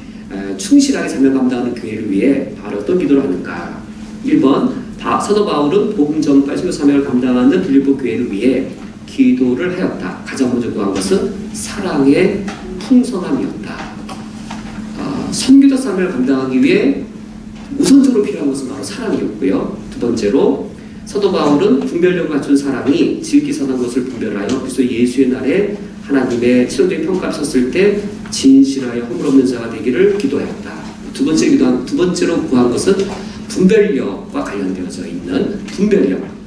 충실하게 사명 감당하는 교회를 위해 바로 어떤 기도를 하는가? 1번, 사도 바울은 복음 전파의 선교 사명을 감당하는 빌립보 교회를 위해 기도를 하였다. 가장 먼저 구한 것은 사랑의 풍성함이었다. 선교적 사명을 감당하기 위해 우선적으로 필요한 것은 바로 사랑이었고요. 두 번째로, 사도 바울은 분별력을 갖춘 사람이 지극히 선한 것을 분별하여 그리스도 예수의 날에 하나님의 최종적인 평가를 섰을 때 진실하여 허물 없는 자가 되기를 기도하였다. 두 번째로 구한 것은 분별력과 관련되어져 있는 분별력.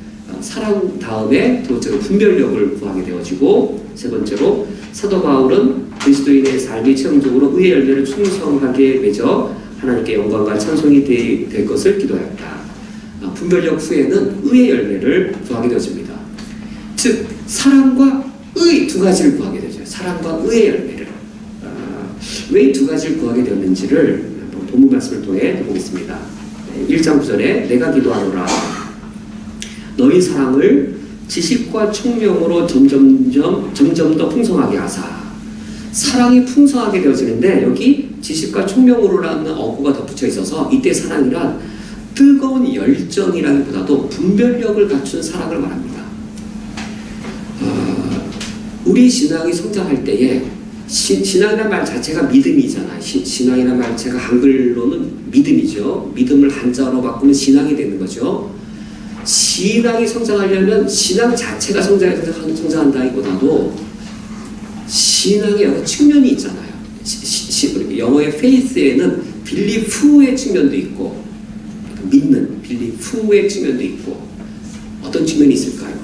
사랑 다음에 두 번째로 분별력을 구하게 되어지고, 세 번째로 사도 바울은 그리스도인의 삶이 최종적으로 의의 열매를 충성하게 맺어 하나님께 영광과 찬송이 될 것을 기도하였다. 분별력 후에는 의의 열매를 구하게 되어집니다. 즉 사랑과 의 두 가지를 구하게 되죠. 사랑과 의의 열매를. 왜 이 두 가지를 구하게 되었는지를 본문 말씀을 통해 보겠습니다. 1장 9절에 내가 기도하노라 너희 사랑을 지식과 총명으로 점점 더 풍성하게 하사. 사랑이 풍성하게 되어지는데 여기 지식과 총명으로라는 어구가 덧붙여 있어서 이때 사랑이란 뜨거운 열정이라기보다도 분별력을 갖춘 사랑을 말합니다. 우리 신앙이 성장할 때에 신앙이라는 말 자체가 믿음이잖아요. 신앙이라는 말 자체가 한글로는 믿음이죠. 믿음을 한자로 바꾸면 신앙이 되는 거죠. 신앙이 성장하려면 신앙 자체가 성장한다기보다도 신앙의 여러 측면이 있잖아요. 영어의 faith에는 belief의 측면도 있고 믿는 belief의 측면도 있고 어떤 측면이 있을까요?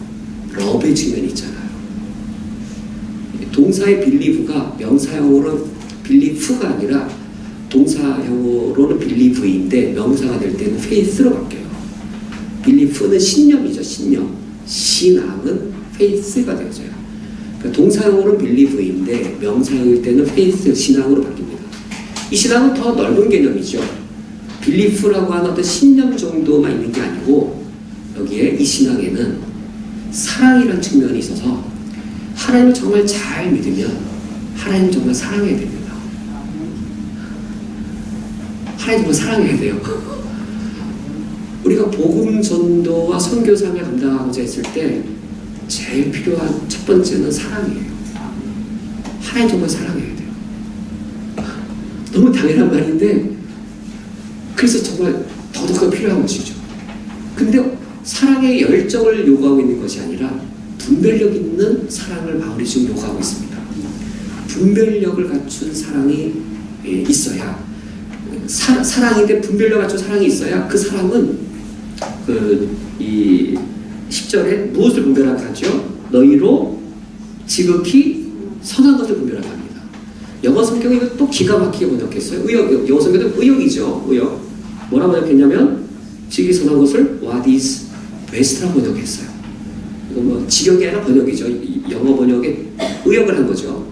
love의 측면이 있잖아요. 동사의 believe가 명사형으로는 believe가 아니라 동사형으로는 believe인데 명사가 될 때는 faith로 바뀌어요. believe는 신념이죠. 신념. 신앙은 faith가 되어져요. 그러니까 동사형으로는 believe인데 명사형일 때는 faith, 신앙으로 바뀝니다. 이 신앙은 더 넓은 개념이죠. belief라고 하는 어떤 신념 정도만 있는 게 아니고 여기에 이 신앙에는 사랑이라는 측면이 있어서 하나님을 정말 잘 믿으면 하나님 정말 사랑해야 됩니다. 하나님 정말 사랑해야 돼요. 우리가 복음 전도와 선교 사역을 감당하고자 했을 때 제일 필요한 첫 번째는 사랑이에요. 하나님 정말 사랑해야 돼요. 너무 당연한 말인데 그래서 정말 더더욱 필요한 것이죠. 근데 사랑의 열정을 요구하고 있는 것이 아니라 분별력 있는 사랑을 바울이 지금 요구하고 있습니다. 분별력을 갖춘 사랑이 있어야 사랑인데 분별력 갖춘 사랑이 있어야 그 사랑은 이 10절에 무엇을 분별하게 하죠? 너희로 지극히 선한 것을 분별하게 합니다. 영어 성경이 이거 또 기가 막히게 번역했어요. 영어 성경은 의욕이죠. 의욕. 뭐라고 번역했냐면 지극히 선한 것을 what is best라고 번역했어요. 이거 뭐 직역이 아니라 번역이죠. 영어 번역에 의역을 한 거죠.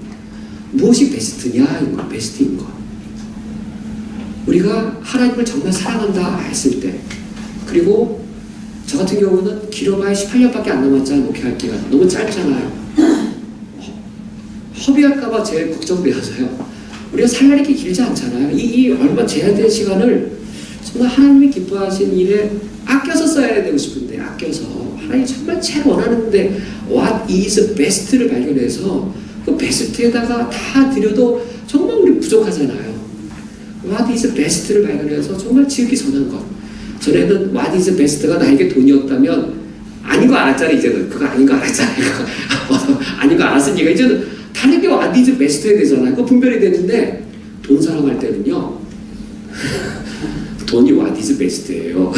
무엇이 베스트냐? 이거 베스트인 것. 우리가 하나님을 정말 사랑한다 했을 때, 그리고 저 같은 경우는 길어봐야 18년밖에 안 남았잖아요. 목회할 기간 너무 짧잖아요. 허비할까봐 제일 걱정되어서요. 우리가 살 날이 이렇게 길지 않잖아요. 이 얼마 제한된 시간을 정말 하나님이 기뻐하신 일에 아껴서 써야 되고 싶은데, 아껴서 하나님 정말 제일 원하는데 what is best를 발견해서 그 베스트에다가 다 드려도 정말 우리 부족하잖아요. what is best를 발견해서 정말 지극히 선한 것. 전에는 what is best가 나에게 돈이었다면 아닌 거 알았잖아요. 이제는 그거 아닌 거 알았잖아요. 아닌 거 알았으니까 이제는 다른 게 what is best 해야 되잖아요. 그거 분별이 되는데 돈 사랑할 때는요 돈이 what is best예요.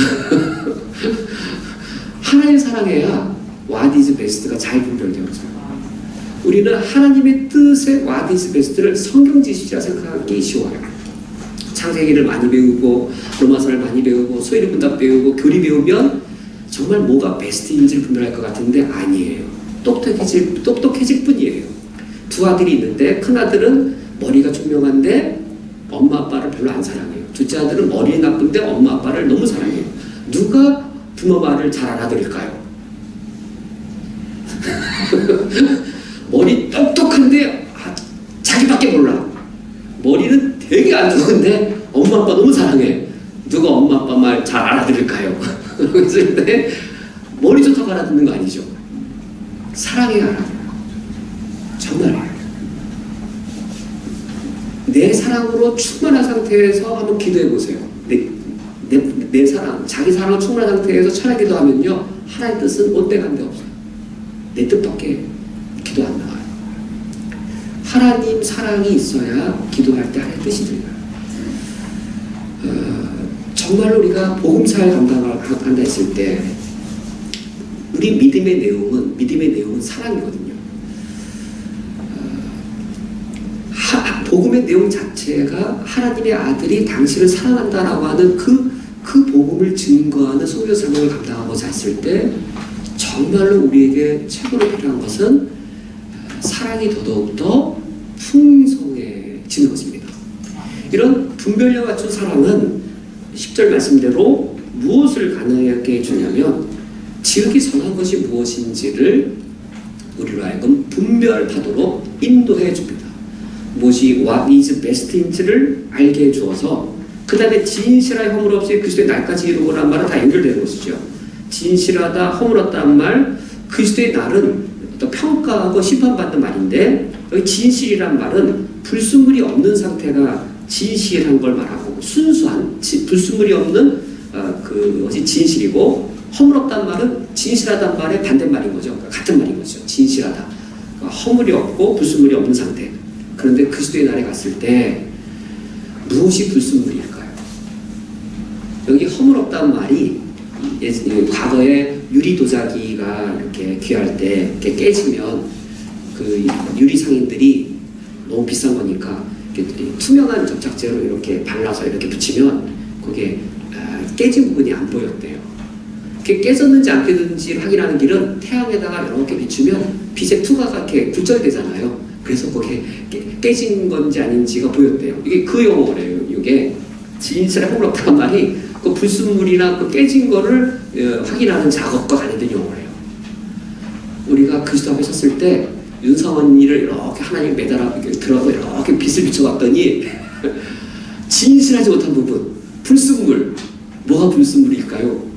하나님 사랑해야 what is best가 잘 분별되어져요. 우리는 하나님의 뜻의 what is best를 성경 지식이라 생각하기 쉬워요. 창세기를 많이 배우고 로마서를 많이 배우고 소위문답 배우고 교리 배우면 정말 뭐가 베스트인지를 분별할 것 같은데 아니에요. 똑똑해질 뿐이에요. 두 아들이 있는데 큰 아들은 머리가 총명한데 엄마 아빠를 별로 안 사랑해요. 둘째 아들은 머리 나쁜데 엄마 아빠를 너무 사랑해요. 누가 부모 말을 잘 알아들을까요? 머리 똑똑한데 자기밖에 몰라. 머리는 되게 안 좋은데 엄마 아빠 너무 사랑해. 누가 엄마 아빠 말 잘 알아들을까요? 그랬을 때 머리 좋다고 알아듣는 거 아니죠. 사랑해야 알아들어요. 정말 내 사랑으로 충만한 상태에서 한번 기도해 보세요. 내 사랑, 자기 사랑으로 충만한 상태에서 차라리 기도하면요 하나의 뜻은 못돼간데 없어요. 내 뜻밖에 기도 안 나와요. 하나님 사랑이 있어야 기도할 때 하나의 뜻이 들려요. 정말로 우리가 복음사를 감당한다 했을 때 우리 믿음의 내용은 사랑이거든요. 복음의 내용 자체가 하나님의 아들이 당신을 사랑한다라고 하는 그 복음을 증거하는 선교 사명을 감당하고자 했을 때 정말로 우리에게 최고로 필요한 것은 사랑이 더더욱더 풍성해지는 것입니다. 이런 분별력 갖춘 사랑은 10절 말씀대로 무엇을 가능하게 해주냐면 지극히 선한 것이 무엇인지를 우리로 하여금 분별하도록 인도해 줍니다. 무엇이 what is best인지를 알게 해주어서 그 다음에 진실하 허물 없이 그리스도의 날까지 이루고란 말은 다 연결되는 것이죠. 진실하다 허물었다는 말, 그리스도의 날은 어떤 평가하고 심판받는 말인데 여기 진실이란 말은 불순물이 없는 상태가 진실한 걸 말하고 순수한 불순물이 없는 그것이 진실이고 허물없다는 말은 진실하다는 말의 반대말인 거죠. 그러니까 같은 말인 거죠. 진실하다. 그러니까 허물이 없고 불순물이 없는 상태. 그런데 그리스도의 날에 갔을 때 무엇이 불순물일까요? 여기 허물없다는 말이 과거에 유리 도자기가 이렇게 귀할 때 이렇게 깨지면 그 유리 상인들이 너무 비싼 거니까 투명한 접착제로 이렇게 발라서 이렇게 붙이면 그게 깨진 부분이 안 보였대요. 그게 깨졌는지 안 깨졌는지 확인하는 길은 태양에다가 이렇게 비추면 빛의 투과가 이렇게 굴절되잖아요. 그래서 거기에 깨진 건지 아닌지가 보였대요. 이게 그 용어래요. 이게 진실의 허물없다는 말이 그 불순물이나 그 깨진 거를 확인하는 작업과 관련된 용어래요. 우리가 그리스도 앞에 섰을 때 윤상원이를 이렇게 하나님 매달아 들어서 이렇게 빛을 비춰봤더니 진실하지 못한 부분, 불순물, 뭐가 불순물일까요?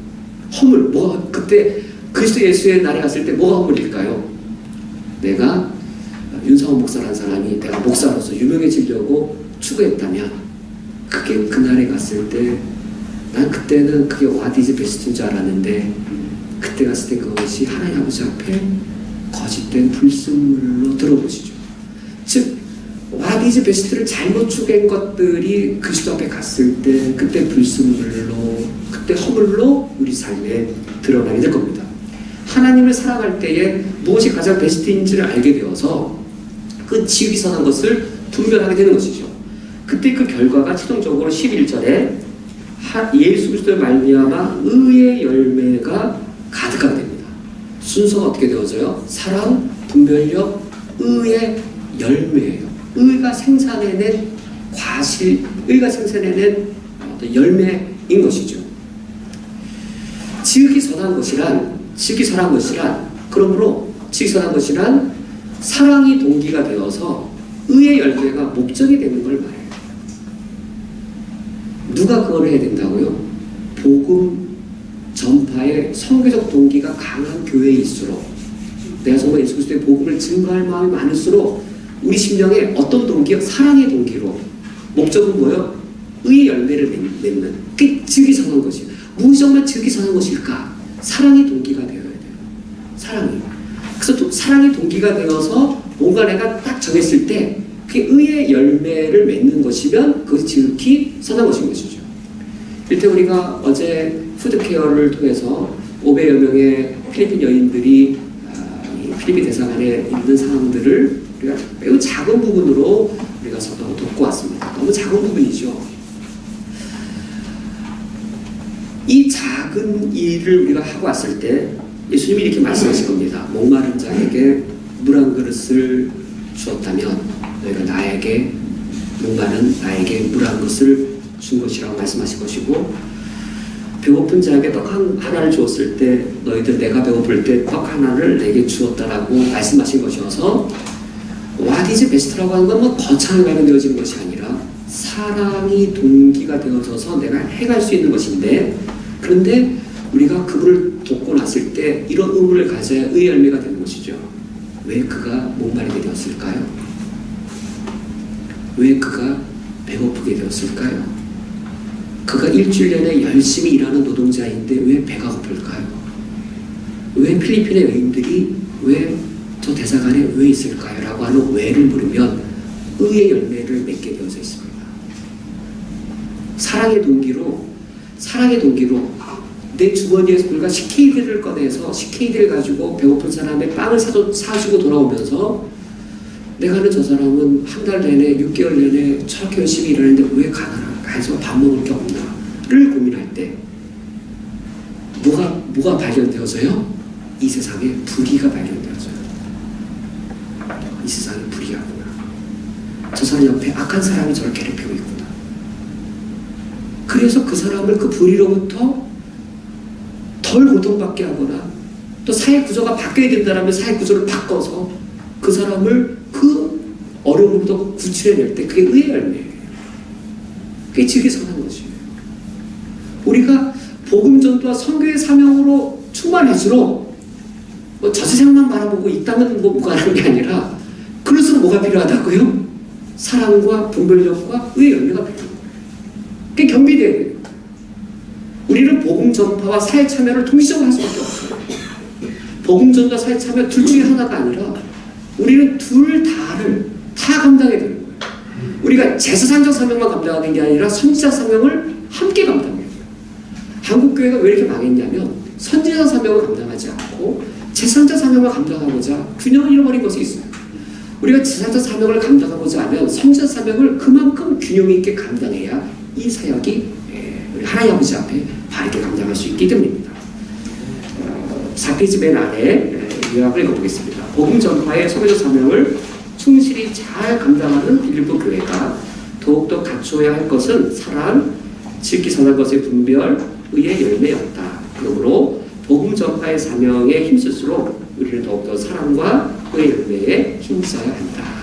허물, 뭐가 그때 그리스도 예수의 날에 갔을 때 뭐가 허물일까요? 내가 윤상원 목사라는 사람이 내가 목사로서 유명해지려고 추구했다면 그게 그날에 갔을 때 난 그때는 그게 what is best인 줄 알았는데 그때 갔을 때 그것이 하나님 아버지 앞에 거짓된 불순물로 들어보시죠. 즉 what is best를 잘못 추구한 것들이 그리스도 앞에 갔을 때 그때 불순물로 그때 허물로 우리 삶에 드러나게 될 겁니다. 하나님을 사랑할 때에 무엇이 가장 베스트인지를 알게 되어서 그 지극히 선한 것을 분별하게 되는 것이죠. 그때 그 결과가 최종적으로 11절에 예수 그리스도의 말미암아 의의 열매가 가득하게 됩니다. 순서가 어떻게 되어져요? 사랑, 분별력, 의의 열매예요. 의가 생산해낸 과실, 의가 생산해낸 열매인 것이죠. 지극히 선한 것이란 그러므로 지극히 선한 것이란 사랑이 동기가 되어서 의의 열매가 목적이 되는 걸 말해요. 누가 그걸 해야 된다고요? 복음 전파의 선교적 동기가 강한 교회일수록 내가 정말 예수 그리스도의 복음을 증거할 마음이 많을수록 우리 심령에 어떤 동기요? 사랑의 동기로 목적은 뭐예요? 의의 열매를 맺는 그게 지극히 선한 것이에요. 무엇이 정말 지극히 선한 것일까? 사랑의 동기가 되어야 돼요. 사랑이. 그래서 또 사랑의 동기가 되어서 뭔가 내가 딱 정했을 때 그게 의의 열매를 맺는 것이면 그것이 지극히 선한 것인 것이죠. 일단 우리가 어제 푸드케어를 통해서 500여 명의 필리핀 여인들이 필리핀 대사관에 있는 사람들을 우리가 매우 작은 부분으로 우리가 돕고 왔습니다. 너무 작은 부분이죠. 이 작은 일을 우리가 하고 왔을 때 예수님이 이렇게 말씀하실 겁니다. 목마른 자에게 물 한 그릇을 주었다면 너희가 나에게 목마른 나에게 물 한 그릇을 준 것이라고 말씀하실 것이고 배고픈 자에게 떡 하나를 주었을 때 너희들 내가 배고플 때 떡 하나를 내게 주었다라고 말씀하신 것이어서 what is best라고 하는 건 뭐 거창하게 발견되어지는 것이 아니라 사랑이 동기가 되어져서 내가 해갈 수 있는 것인데 그런데 우리가 그분을 돕고 났을 때 이런 의무를 가져야 의의 열매가 되는 것이죠. 왜 그가 목마르게 되었을까요? 왜 그가 배고프게 되었을까요? 그가 일주일 내내 열심히 일하는 노동자인데 왜 배가 고플까요? 왜 필리핀의 여인들이 왜 저 대사관에 왜 있을까요? 라고 하는 왜를 물으면 의의 열매를 맺게 되어져 있습니다. 사랑의 동기로 내 주머니에서 우리가 CKD를 꺼내서 CKD를 가지고 배고픈 사람의 빵을 사주고 돌아오면서 내가 아는 저 사람은 한 달 내내 6개월 내내 저렇게 열심히 일하는데 왜 가서 밥 먹을 게 없나를 고민할 때 뭐가 발견되어서요? 이 세상에 불의가 발견되어서요. 이 세상에 불의하구나. 저 사람 옆에 악한 사람이 저를 괴롭히고 있구나. 그래서 그 사람을 그 불의로부터 덜 고통받게 하거나 또 사회 구조가 바뀌어야 된다면 사회 구조를 바꿔서 그 사람을 그 어려움으로부터 구출해낼 때 그게 의의 열매예요. 그게 지극히 선한 것이에요. 우리가 복음 전도와 선교의 사명으로 충만할수록 뭐 저 세상만 바라보고 이 땅은 뭐 무관한 게 아니라 그럴수록 뭐가 필요하다고요? 사랑과 분별력과 의의 열매가 필요한 거예요. 그게 겸비돼야 돼요. 우리는 복음 전파와 사회 참여를 동시적으로 할 수밖에 없어요. 복음 전도와 사회 참여 둘 중에 하나가 아니라 우리는 둘 다를 다 감당해야 되는 거예요. 우리가 제사장적 사명만 감당하는 게 아니라 선지자 사명을 함께 감당해야 돼요. 한국교회가 왜 이렇게 망했냐면 선지자 사명을 감당하지 않고 제사장적 사명을 감당하고자 균형을 잃어버린 것이 있어요. 우리가 제사장적 사명을 감당하고자 하면 선지자 사명을 그만큼 균형 있게 감당해야 이 사역이 우리 하나님 아버지 앞에 바르게 감당할 수 있기 때문입니다. 4페이지 맨 아래 요약을 읽어보겠습니다. 복음 전파의 선교적 사명을 충실히 잘 감당하는 일부 교회가 더욱더 갖추어야 할 것은 사랑, 지극히 선한 것의 분별, 의의 열매였다. 그러므로 복음 전파의 사명에 힘쓸수록 우리는 더욱더 사랑과 의의 열매에 힘써야 한다.